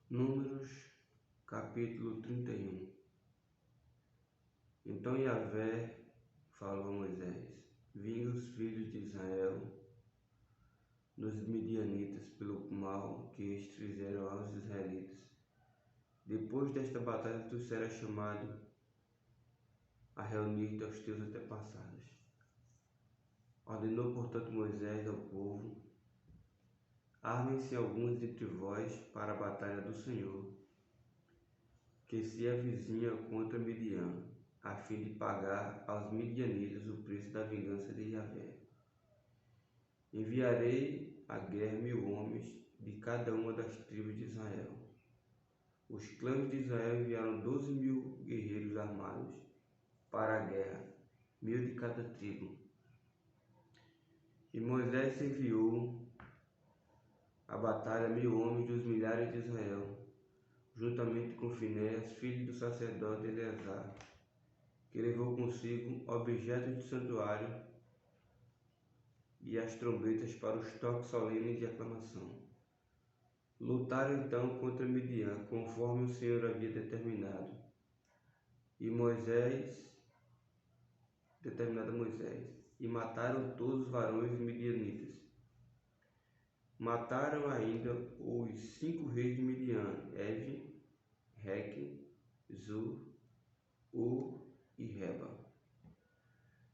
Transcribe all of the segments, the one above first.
Números, capítulo 31. Então Yahvé falou a Moisés: vinga os filhos de Israel dos midianitas pelo mal que estes fizeram aos israelitas. Depois desta batalha tu serás chamado a reunir-te aos teus antepassados. Ordenou, portanto, Moisés ao povo: armem-se alguns dentre vós para a batalha do Senhor, que se avizinha contra Midian, a fim de pagar aos midianitas o preço da vingança de Yahvé. Enviarei à guerra 1000 homens de cada uma das tribos de Israel. Os clãs de Israel enviaram 12.000 guerreiros armados para a guerra, 1000 de cada tribo. E Moisés enviou à batalha 1000 homens dos milhares de Israel, juntamente com Finéias, filho do sacerdote Eleazar, que levou consigo objetos do santuário e as trombetas para os toques solenes de aclamação. Lutaram então contra Midian, conforme o Senhor havia determinado. E mataram todos os varões midianitas. Mataram ainda os 5 reis de Midian, Evi, Reque, Zur, Ur e Reba.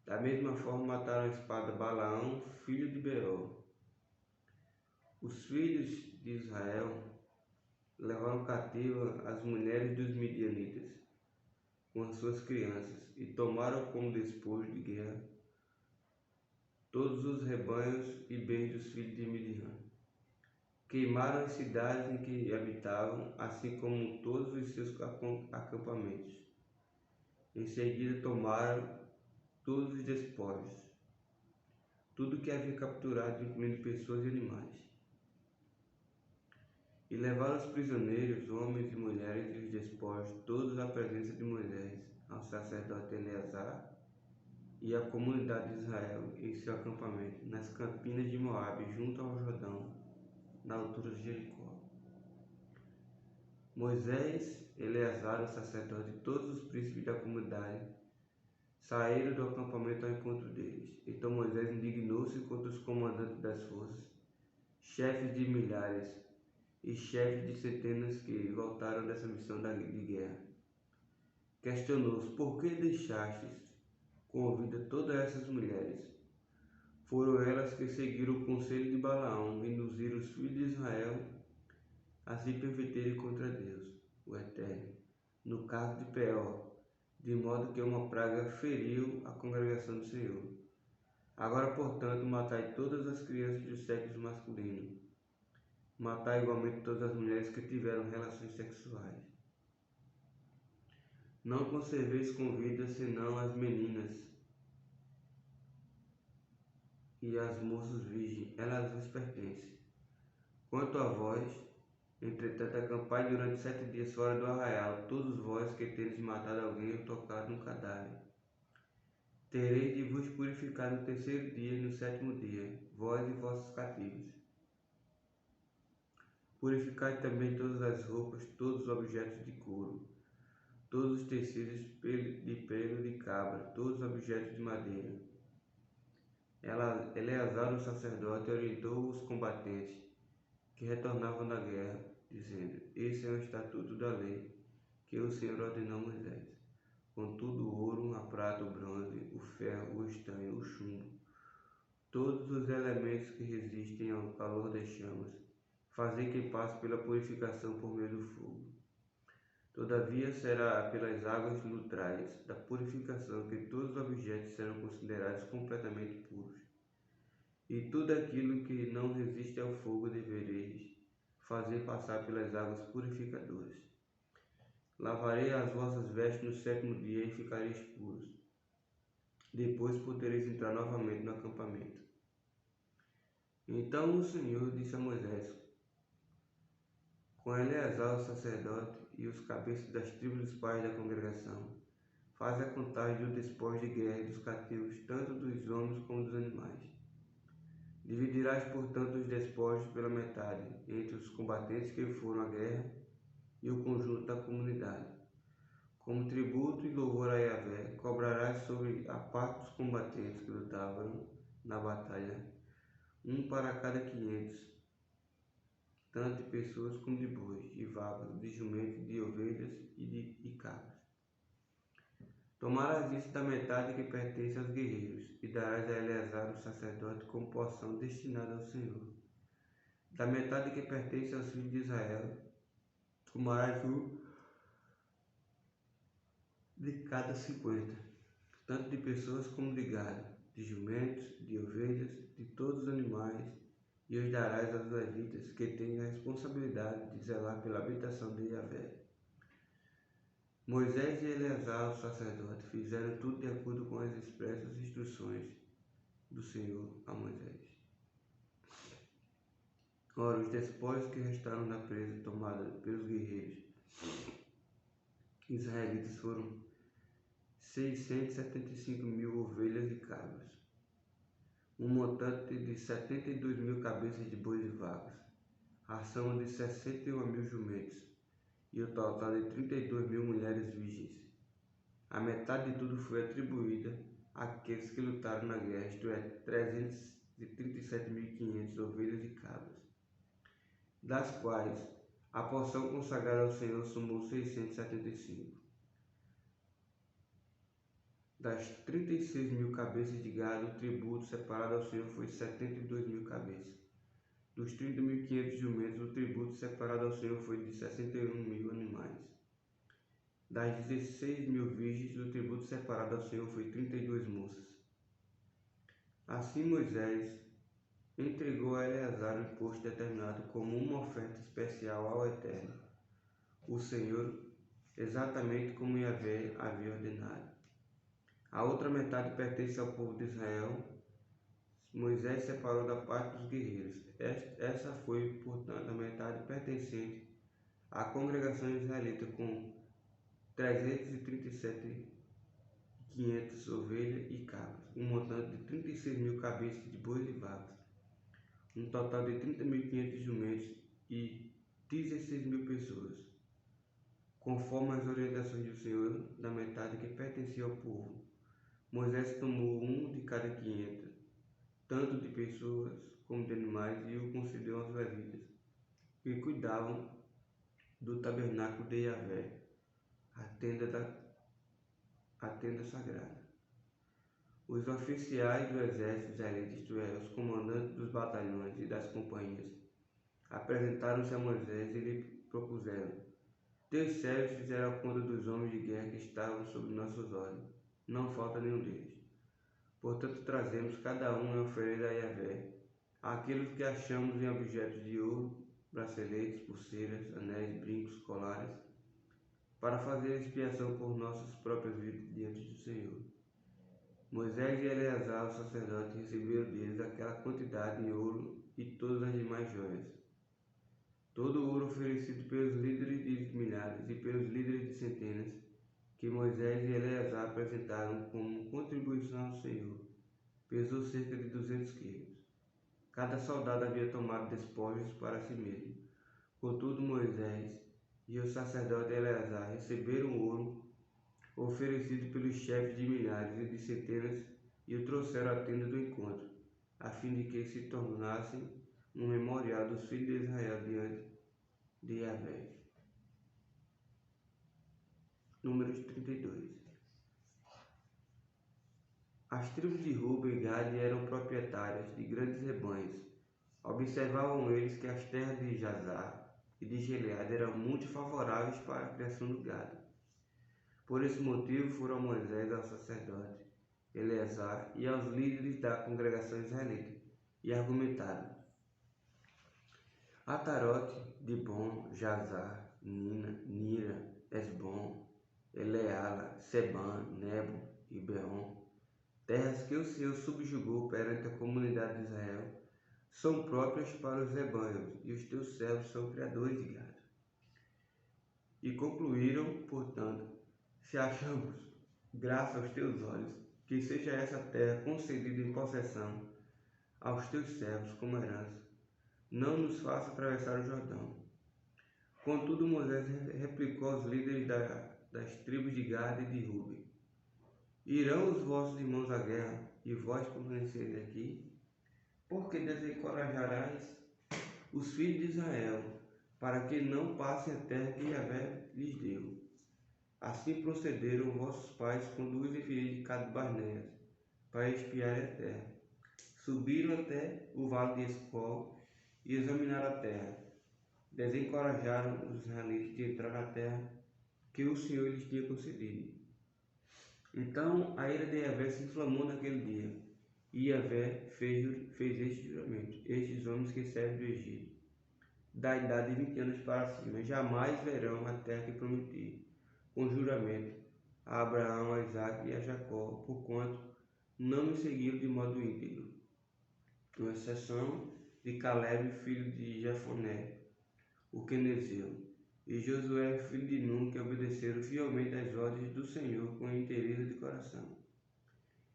Da mesma forma mataram a espada Balaão, filho de Beor. Os filhos de Israel levaram cativa as mulheres dos midianitas com as suas crianças e tomaram como despojo de guerra todos os rebanhos e bens dos filhos de Midian. Queimaram as cidades em que habitavam, assim como todos os seus acampamentos. Em seguida tomaram todos os despojos, tudo que havia capturado, incluindo pessoas e animais. E levaram os prisioneiros, homens e mulheres, e os despojos, todos à presença de Moisés, ao sacerdote Eleazar e à comunidade de Israel em seu acampamento, nas campinas de Moabe, junto ao Jordão, na altura de Jericó. Moisés, Eleazar, o sacerdote, e todos os príncipes da comunidade saíram do acampamento ao encontro deles. Então Moisés indignou-se contra os comandantes das forças, chefes de milhares e chefes de centenas que voltaram dessa missão de guerra. Questionou-os: por que deixastes com vida todas essas mulheres? Foram elas que seguiram o conselho de Balaão e induziram os filhos de Israel a se perverterem contra Deus, o Eterno, no caso de Peor, de modo que uma praga feriu a congregação do Senhor. Agora, portanto, matai todas as crianças do sexo masculino. Matai igualmente todas as mulheres que tiveram relações sexuais. Não conserveis com vida senão as meninas e as moças virgens, elas vos pertencem. Quanto a vós, entretanto, acampai durante 7 dias fora do arraial, todos vós que tendes matado alguém ou tocado um cadáver. Tereis de vos purificar no 3º dia e no 7º dia, vós e vossos cativos. Purificai também todas as roupas, todos os objetos de couro, todos os tecidos de pelo de cabra, todos os objetos de madeira. Eleazar, o sacerdote, orientou os combatentes que retornavam da guerra, dizendo: esse é o estatuto da lei que o Senhor ordenou a Moisés. Contudo, o ouro, a prata, o bronze, o ferro, o estanho, o chumbo, todos os elementos que resistem ao calor das chamas, fazei que passe pela purificação por meio do fogo. Todavia será pelas águas lutrais da purificação que todos os objetos serão considerados completamente puros. E tudo aquilo que não resiste ao fogo devereis fazer passar pelas águas purificadoras. Lavarei as vossas vestes no 7º dia e ficareis puros. Depois podereis entrar novamente no acampamento. Então o Senhor disse a Moisés: com Eleazar, o sacerdote, e os cabeças das tribos dos pais da congregação, faz a contagem do despojo de guerra e dos cativos, tanto dos homens como dos animais. Dividirás, portanto, os despojos pela metade, entre os combatentes que foram à guerra e o conjunto da comunidade. Como tributo e louvor a Yahvé, cobrarás sobre a parte dos combatentes que lutavam na batalha, um para cada 500, tanto de pessoas como de bois, de vacas, de jumentos, de ovelhas e cabras. Tomarás isso da metade que pertence aos guerreiros, e darás a Eleazar o sacerdote como porção destinada ao Senhor. Da metade que pertence aos filhos de Israel, tomarás de cada 50, tanto de pessoas como de gado, de jumentos, de ovelhas, de todos os animais, e os darás aos levitas, que têm a responsabilidade de zelar pela habitação de Yahvé. Moisés e Eleazar, o sacerdote, fizeram tudo de acordo com as expressas instruções do Senhor a Moisés. Ora, os despojos que restaram da presa tomada pelos guerreiros israelitas foram 675.000 ovelhas e cabras, um montante de 72.000 cabeças de bois e vacas, ração de 61.000 jumentos e o total de 32.000 mulheres virgens. A metade de tudo foi atribuída àqueles que lutaram na guerra, isto é, 337.500 ovelhas e cabras, das quais a porção consagrada ao Senhor somou 675. Das 36.000 cabeças de gado, o tributo separado ao Senhor foi 72.000 cabeças. Dos 30.500 jumentos, o tributo separado ao Senhor foi de 61.000 animais. Das 16.000 virgens, o tributo separado ao Senhor foi 32 moças. Assim Moisés entregou a Eleazar o imposto determinado como uma oferta especial ao Eterno, o Senhor, exatamente como Yahvé havia ordenado. A outra metade pertence ao povo de Israel. Moisés separou da parte dos guerreiros. Essa foi, portanto, a metade pertencente à congregação israelita, com 337.500 ovelhas e cabras, um montante de 36.000 cabeças de bois e vacas, um total de 30.500 jumentos e 16.000 pessoas, conforme as orientações do Senhor, da metade que pertencia ao povo. Moisés tomou um de cada 500, tanto de pessoas como de animais, e o concedeu aos levitas, que cuidavam do tabernáculo de Yahvé, a tenda sagrada. Os oficiais do exército israelita, isto é, os comandantes dos batalhões e das companhias, apresentaram-se a Moisés e lhe propuseram: Teus servos fizeram a conta dos homens de guerra que estavam sob nossos olhos. Não falta nenhum deles. Portanto, trazemos cada um em oferenda a Yahvé aquilo que achamos em objetos de ouro, braceletes, pulseiras, anéis, brincos, colares, para fazer expiação por nossas próprias vidas diante do Senhor. Moisés e Eleazar, o sacerdote, receberam deles aquela quantidade em ouro e todas as demais joias. Todo o ouro oferecido pelos líderes de milhares e pelos líderes de centenas, que Moisés e Eleazar apresentaram como contribuição ao Senhor, pesou cerca de 200 quilos. Cada soldado havia tomado despojos para si mesmo. Contudo, Moisés e o sacerdote Eleazar receberam o ouro oferecido pelos chefes de milhares e de centenas e o trouxeram à tenda do encontro, a fim de que se tornasse um memorial dos filhos de Israel diante de Yahvé. Números 32. As tribos de Ruben e Gade eram proprietárias de grandes rebanhos. Observavam eles que as terras de Jazar e de Gileade eram muito favoráveis para a criação do gado. Por esse motivo foram a Moisés, ao sacerdote Eleazar e aos líderes da congregação israelita e argumentaram: Atarote, Dibon, Jazar, Nira, Esbom, Eleala, Sebã, Nebo e Beon, terras que o Senhor subjugou perante a comunidade de Israel, são próprias para os rebanhos, e os teus servos são criadores de gado. E concluíram, portanto: se achamos graça aos teus olhos, que seja essa terra concedida em possessão aos teus servos como herança. Não nos faça atravessar o Jordão. Contudo, Moisés replicou aos líderes das tribos de Gade e de Ruben: Irão os vossos irmãos à guerra, e vós permanecereis aqui? Porque desencorajarás os filhos de Israel, para que não passem a terra que Yahvé lhes deu. Assim procederam vossos pais com 2 filhas de Cades Barneas, para espiarem a terra. Subiram até o vale de Escol e examinaram a terra. Desencorajaram os israelitas de entrar na terra que o Senhor lhes tinha concedido. Então a ira de Yahvé se inflamou naquele dia, e Yahvé fez este juramento: estes homens que servem do Egito, da idade de 20 anos para cima, jamais verão a terra que prometi, com juramento, a Abraão, a Isaque e a Jacó, porquanto não me seguiram de modo íntegro, com exceção de Caleb, filho de Jefoné, o quenezeu, e Josué, filho de Nun, que obedeceram fielmente às ordens do Senhor com inteireza de coração.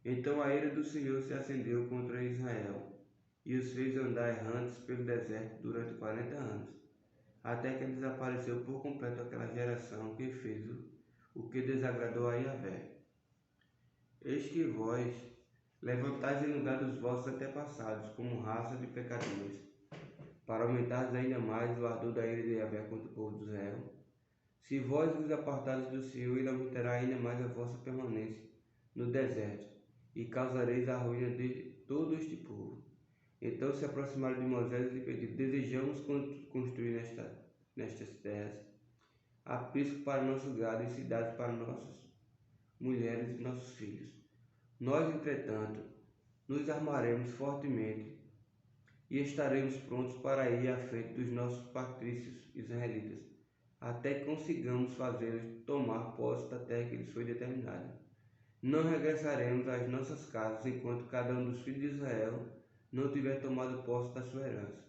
Então a ira do Senhor se acendeu contra Israel, e os fez andar errantes pelo deserto durante 40 anos, até que desapareceu por completo aquela geração que fez o que desagradou a Yahvé. Eis que vós levantais em lugar dos vossos antepassados, como raça de pecadores, para aumentar ainda mais o ardor da ira de Yahvé contra o povo de Israel. Se vós vos apartares do Senhor, ele aumentará ainda mais a vossa permanência no deserto, e causareis a ruína de todo este povo. Então se aproximaram de Moisés e lhe pediram: desejamos construir nestas terras aprisco para nosso gado e cidades para nossas mulheres e nossos filhos. Nós, entretanto, nos armaremos fortemente e estaremos prontos para ir à frente dos nossos patrícios israelitas, até que consigamos fazê-los tomar posse da terra que lhes foi determinada. Não regressaremos às nossas casas enquanto cada um dos filhos de Israel não tiver tomado posse da sua herança,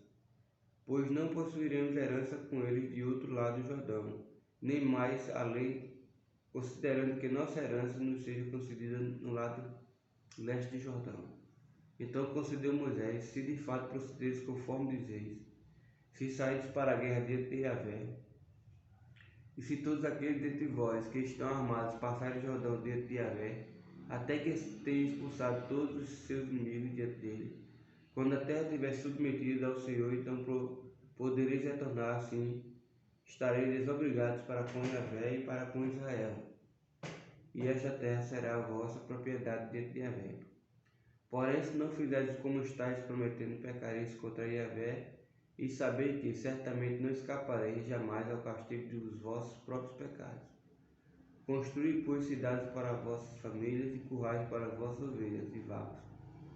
pois não possuiremos herança com eles de outro lado do Jordão, nem mais além, considerando que nossa herança nos seja concedida no lado leste de Jordão. Então concedeu Moisés: se de fato procederes conforme dizeis, se saídes para a guerra diante de Yahvé, e se todos aqueles dentre vós que estão armados passarem o Jordão diante de Yahvé, até que tenha expulsado todos os seus inimigos diante dele, quando a terra estiver submetida ao Senhor, então podereis retornar, assim estareis desobrigados para com Yahvé e para com Israel, e esta terra será a vossa propriedade diante de Yahvé. Porém, se não fizerdes como estáis prometendo, pecareis contra Yahvé, e sabei que certamente não escapareis jamais ao castigo dos vossos próprios pecados. Construí, pois, cidades para vossas famílias e currais para as vossas ovelhas e vacas.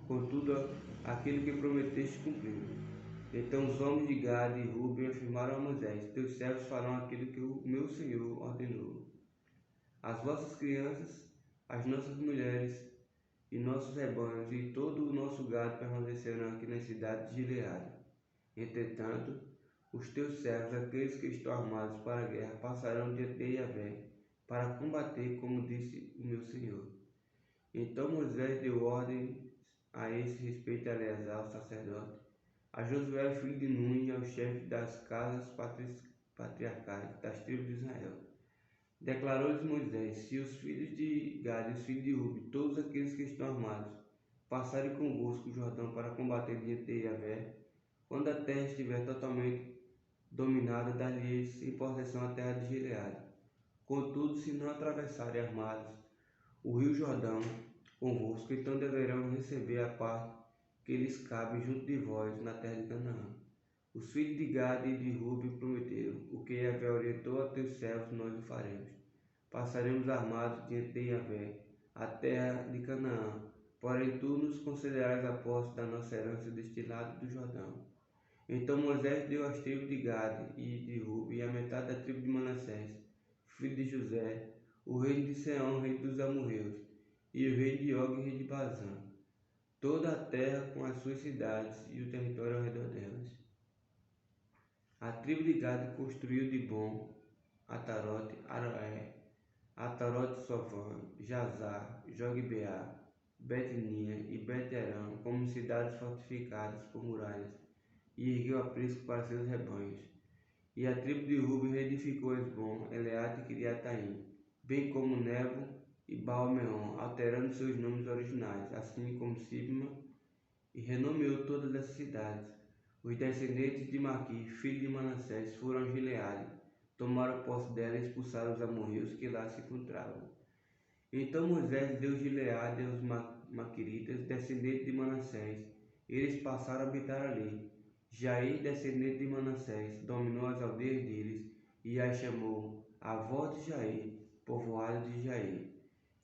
Contudo, aquilo que prometeste cumpriu. Então os homens de Gade e Ruben afirmaram a Moisés: teus servos farão aquilo que o meu Senhor ordenou. As vossas crianças, as nossas mulheres e nossos rebanhos e todo o nosso gado permanecerão aqui na cidade de Gileade. Entretanto, os teus servos, aqueles que estão armados para a guerra, passarão diante de Yahvé para combater, como disse o meu Senhor. Então Moisés deu ordem a esse respeito a Eleazar, o sacerdote, a Josué, filho de Nun, e aos chefes das casas patriarcais das tribos de Israel. Declarou-lhes Moisés: se os filhos de Gade e os filhos de Ruben, todos aqueles que estão armados, passarem convosco o Jordão para combater diante de Yahvé, quando a terra estiver totalmente dominada, dar-lhes em possessão a terra de Gileade. Contudo, se não atravessarem armados o rio Jordão convosco, então deverão receber a parte que lhes cabe junto de vós na terra de Canaã. Os filhos de Gade e de Ruben prometeram: o que Yahvé orientou a teus servos, nós o faremos. Passaremos armados diante de Yahvé a terra de Canaã, porém tu nos concederás a posse da nossa herança deste lado do Jordão. Então Moisés deu às tribos de Gade e de Ruben e a metade da tribo de Manassés, filho de José, o reino de Seom, rei dos amorreus, e o reino de Og, rei de Bazã, toda a terra com as suas cidades e o território ao redor delas. A tribo de Gade construiu de Bom, Atarote, Aroé, Atarote Sofã, Jazar, Jogbeá, Betnia e Beterão como cidades fortificadas por muralhas, e ergueu aprisco para seus rebanhos. E a tribo de Ruben reedificou Hesbom, Eleade e Criataim, bem como Nebo e Baal-meon, alterando seus nomes originais, assim como Sibma, e renomeou todas essas cidades. Os descendentes de Maqui, filho de Manassés, foram a Gileade, tomaram posse dela e expulsaram os amorreus que lá se encontravam. Então Moisés deu Gileade aos maquiritas, descendentes de Manassés. Eles passaram a habitar ali. Jair, descendente de Manassés, dominou as aldeias deles e as chamou avó de Jair, povoado de Jair.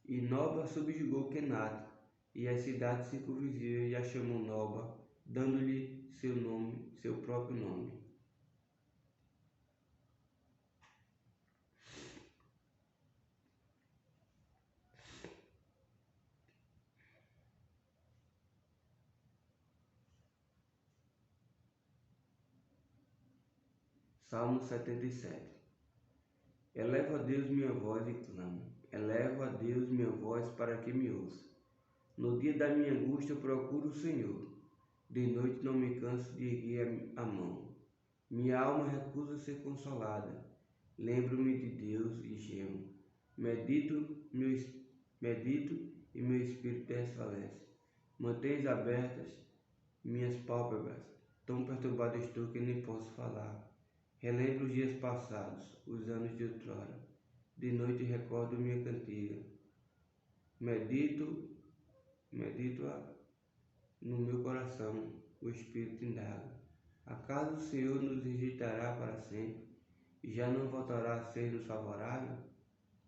E Noba subjugou Quenate e as cidades circunvizinhas e a chamou Noba, dando-lhe seu próprio nome. Salmo 77. Elevo a Deus minha voz e clamo. Elevo a Deus minha voz para que me ouça. No dia da minha angústia eu procuro o Senhor. De noite não me canso de erguer a mão. Minha alma recusa ser consolada. Lembro-me de Deus e gemo. Medito e meu espírito desfalece. Mantens abertas minhas pálpebras. Tão perturbado estou que nem posso falar. Relembro os dias passados, os anos de outrora. De noite recordo minha cantiga. Medito no meu coração, o Espírito indaga. Acaso o Senhor nos rejeitará para sempre e já não voltará a ser-nos favorável?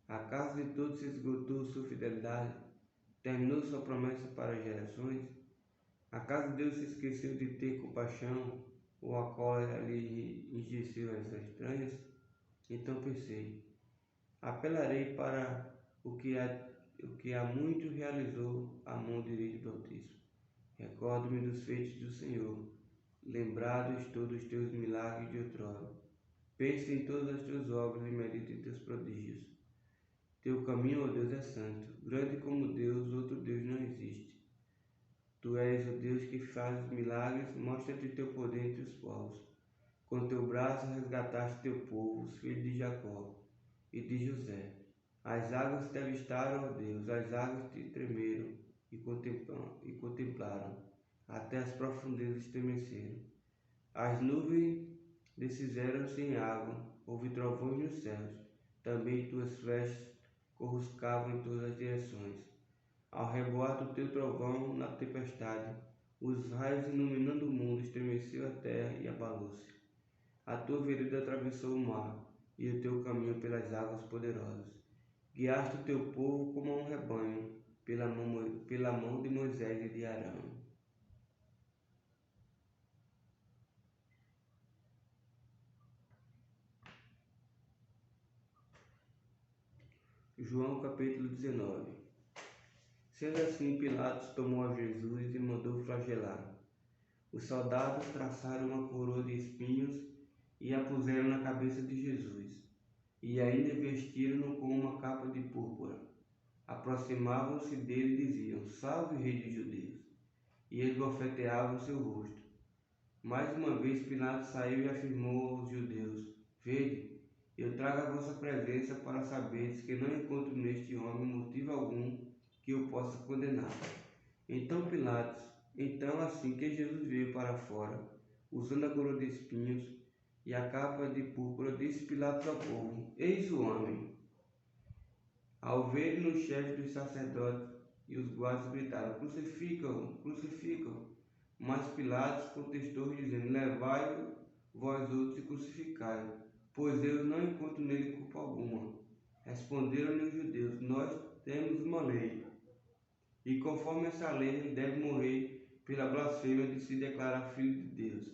Acaso de todo se esgotou sua fidelidade? Terminou sua promessa para as gerações? Acaso Deus se esqueceu de ter compaixão ou a cólera lhe enrijeceu as entranhas? Então pensei, apelarei para o que há muito realizou a mão direita do Altíssimo. Recordo-me dos feitos do Senhor, lembrado estou dos teus milagres de outrora. Penso em todas as tuas obras e medito em teus prodígios. Teu caminho, ó Deus, é santo. Grande como Deus, outro Deus não existe. Tu és o Deus que faz milagres, mostra-te teu poder entre os povos. Com teu braço resgataste teu povo, os filhos de Jacó e de José. As águas te avistaram, ó Deus, as águas te tremeram e contemplaram, até as profundezas estremeceram. As nuvens desfizeram-se em água, houve trovões nos céus, também tuas flechas coruscavam em todas as direções. Ao reboar do teu trovão na tempestade, os raios iluminando o mundo, estremeceu a terra e abalou-se. A tua vereda atravessou o mar, e o teu caminho pelas águas poderosas. Guiaste o teu povo como um rebanho, pela mão de Moisés e de Arão. João capítulo 19. Sendo assim, Pilatos tomou a Jesus e mandou flagelar. Os soldados traçaram uma coroa de espinhos e a puseram na cabeça de Jesus, e ainda vestiram-no com uma capa de púrpura. Aproximavam-se dele e diziam, Salve, Rei dos Judeus! E esbofeteavam seu rosto. Mais uma vez Pilatos saiu e afirmou aos judeus, Vede, eu trago a vossa presença para saberes que não encontro neste homem motivo algum que eu possa condenar. Então assim que Jesus veio para fora, usando a coroa de espinhos e a capa de púrpura, disse Pilatos ao povo, Eis o homem. Ao verem os chefes dos sacerdotes e os guardas gritaram, Crucificam, crucificam. Mas Pilatos contestou, dizendo, Levai-o vós outros e crucificai-o, pois eu não encontro nele culpa alguma. Responderam-lhe os judeus, Nós temos uma lei, e conforme essa lei ele deve morrer pela blasfêmia de se declarar filho de Deus.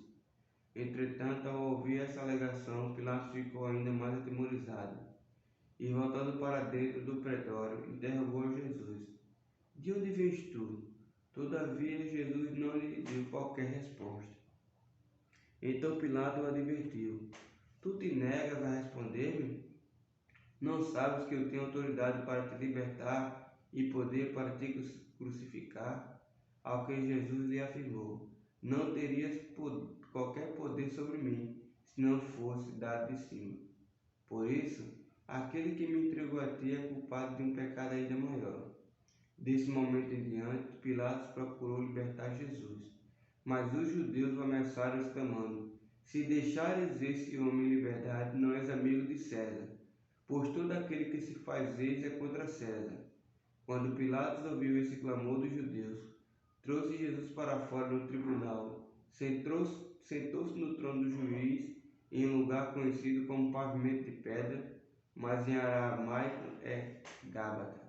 Entretanto, ao ouvir essa alegação, Pilatos ficou ainda mais atemorizado, e voltando para dentro do pretório, interrogou Jesus, De onde vens tu? Todavia Jesus não lhe deu qualquer resposta. Então Pilatos o advertiu, Tu te negas a responder-me? Não sabes que eu tenho autoridade para te libertar e poder para te crucificar? Ao que Jesus lhe afirmou, não terias qualquer poder sobre mim, se não fosse dado de cima. Por isso, aquele que me entregou a ti é culpado de um pecado ainda maior. Desse momento em diante, Pilatos procurou libertar Jesus, mas os judeus o ameaçaram, exclamando: se deixares esse homem em liberdade, não és amigo de César, pois todo aquele que se faz ex é contra César. Quando Pilatos ouviu esse clamor dos judeus, trouxe Jesus para fora no tribunal, sentou-se no trono do juiz, em um lugar conhecido como pavimento de pedra, mas em aramaico é Gábata.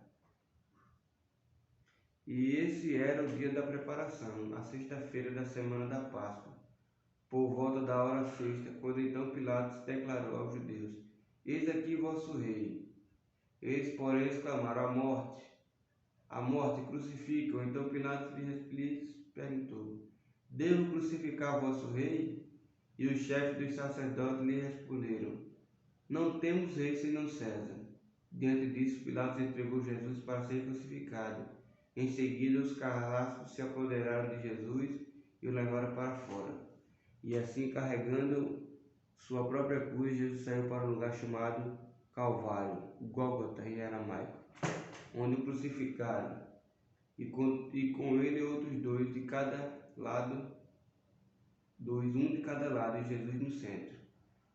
E esse era o dia da preparação, a sexta-feira da semana da Páscoa, por volta da hora sexta, quando então Pilatos declarou aos judeus: eis aqui vosso rei. Eles, porém, exclamaram: a morte, crucificam. Então Pilatos lhes perguntou: devo crucificar vosso rei? E os chefes dos sacerdotes lhe responderam: não temos rei senão César. Diante disso, Pilatos entregou Jesus para ser crucificado. Em seguida, os carrascos se apoderaram de Jesus e o levaram para fora. E assim, carregando sua própria cruz, Jesus saiu para um lugar chamado Calvário, Gólgota em aramaico, onde o crucificaram, e com ele outros dois de cada lado, um de cada lado, e Jesus no centro.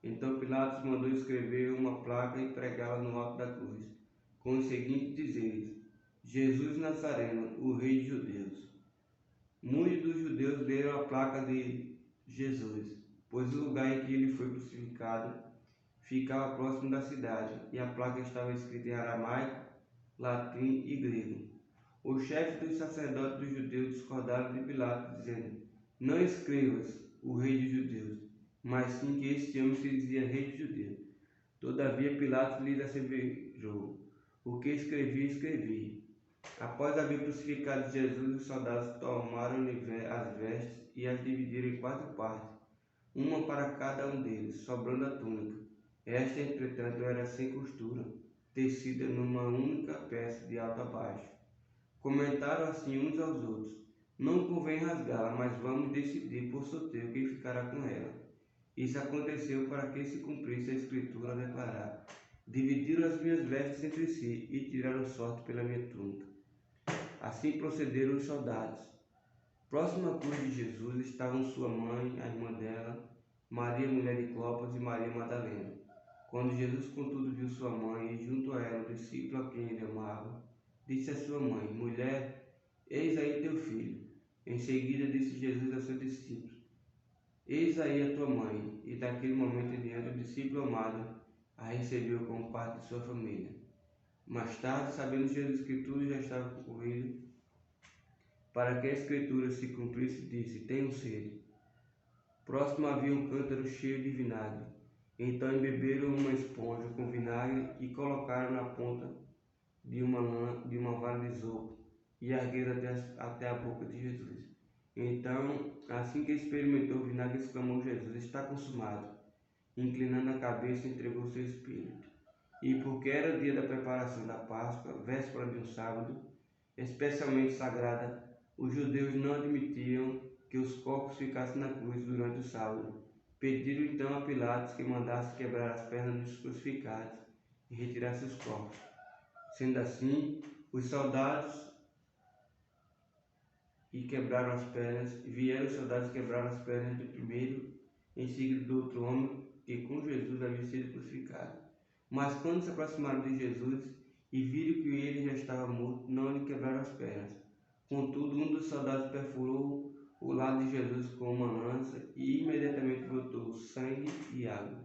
Então Pilatos mandou escrever uma placa e pregá-la no alto da cruz, com os seguintes dizeres: Jesus Nazareno, o Rei dos Judeus. Muitos dos judeus leram a placa de Jesus, pois o lugar em que ele foi crucificado ficava próximo da cidade, e a placa estava escrita em aramaico, latim e grego. Os chefes dos sacerdotes dos judeus discordaram de Pilatos, dizendo: não escrevas o Rei dos Judeus, mas sim que este homem se dizia Rei dos Judeus. Todavia Pilatos lhes asseverou: o que escrevi. Após haver crucificado Jesus, os soldados tomaram as vestes e as dividiram em 4 partes, uma para cada um deles, sobrando a túnica. Esta, entretanto, era sem costura, tecida numa única peça de alto a baixo. Comentaram assim uns aos outros: não convém rasgá-la, mas vamos decidir por sorteio quem ficará com ela. Isso aconteceu para que se cumprisse a escritura a declarar: dividiram as minhas vestes entre si e tiraram sorte pela minha túnica. Assim procederam os soldados. Próximo à cruz de Jesus estavam sua mãe, a irmã dela, Maria, mulher de Clopas, e Maria Madalena. Quando Jesus, contudo, viu sua mãe e junto a ela o discípulo a quem ele amava, disse à sua mãe: mulher, eis aí teu filho. Em seguida disse Jesus a seu discípulo: eis aí a tua mãe. E daquele momento em diante o discípulo amado a recebeu como parte de sua família. Mais tarde, sabendo Jesus que tudo já estava concluído, para que a escritura se cumprisse, disse: tenho sede. Próximo havia um cântaro cheio de vinagre. Então embeberam uma esponja com vinagre e colocaram na ponta de uma vara de isopo e ergueram até a boca de Jesus. Então, assim que experimentou o vinagre, exclamou: Jesus, está consumado. Inclinando a cabeça, entregou seu espírito. E porque era o dia da preparação da Páscoa, véspera de um sábado, especialmente sagrada, os judeus não admitiam que os corpos ficassem na cruz durante o sábado. Pediram então a Pilatos que mandasse quebrar as pernas dos crucificados e retirasse os corpos. Sendo assim, os soldados quebraram as pernas, vieram os soldados quebraram as pernas do primeiro, em seguida do outro homem que com Jesus havia sido crucificado. Mas quando se aproximaram de Jesus e viram que ele já estava morto, não lhe quebraram as pernas. Contudo, um dos soldados perfurou o lado de Jesus com uma lança e imediatamente brotou sangue e água.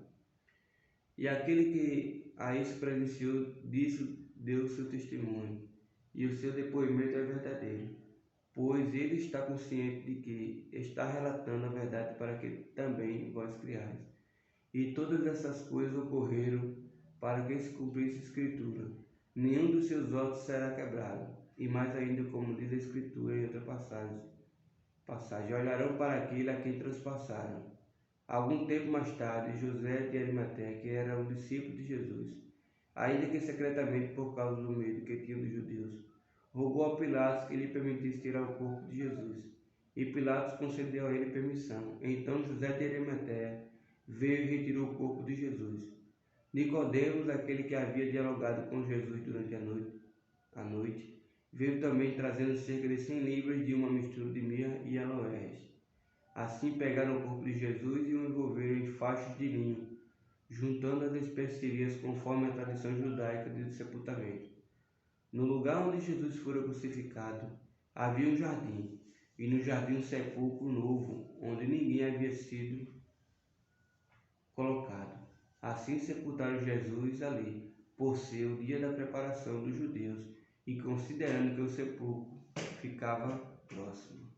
E aquele que a isso presenciou, disso deu seu testemunho, e o seu depoimento é verdadeiro, pois ele está consciente de que está relatando a verdade para que também vós criais. E todas essas coisas ocorreram para que se cumprisse a Escritura: nenhum dos seus ossos será quebrado. E mais ainda, como diz a Escritura em outra passagem, olharão para aquele a quem transpassaram. Algum tempo mais tarde, José de Arimateia, que era um discípulo de Jesus, ainda que secretamente por causa do medo que tinham dos judeus, rogou a Pilatos que lhe permitisse tirar o corpo de Jesus. E Pilatos concedeu a ele permissão. Então José de Arimateia, veio e retirou o corpo de Jesus. Nicodemos, aquele que havia dialogado com Jesus durante a noite, veio também trazendo cerca de 100 libras de uma mistura de mirra e aloés. Assim pegaram o corpo de Jesus e o envolveram em faixas de linho, juntando as especiarias conforme a tradição judaica de sepultamento. No lugar onde Jesus fora crucificado, havia um jardim, e no jardim um sepulcro novo, onde ninguém havia sido colocado. Assim sepultaram Jesus ali, por ser o dia da preparação dos judeus, e considerando que o sepulcro ficava próximo.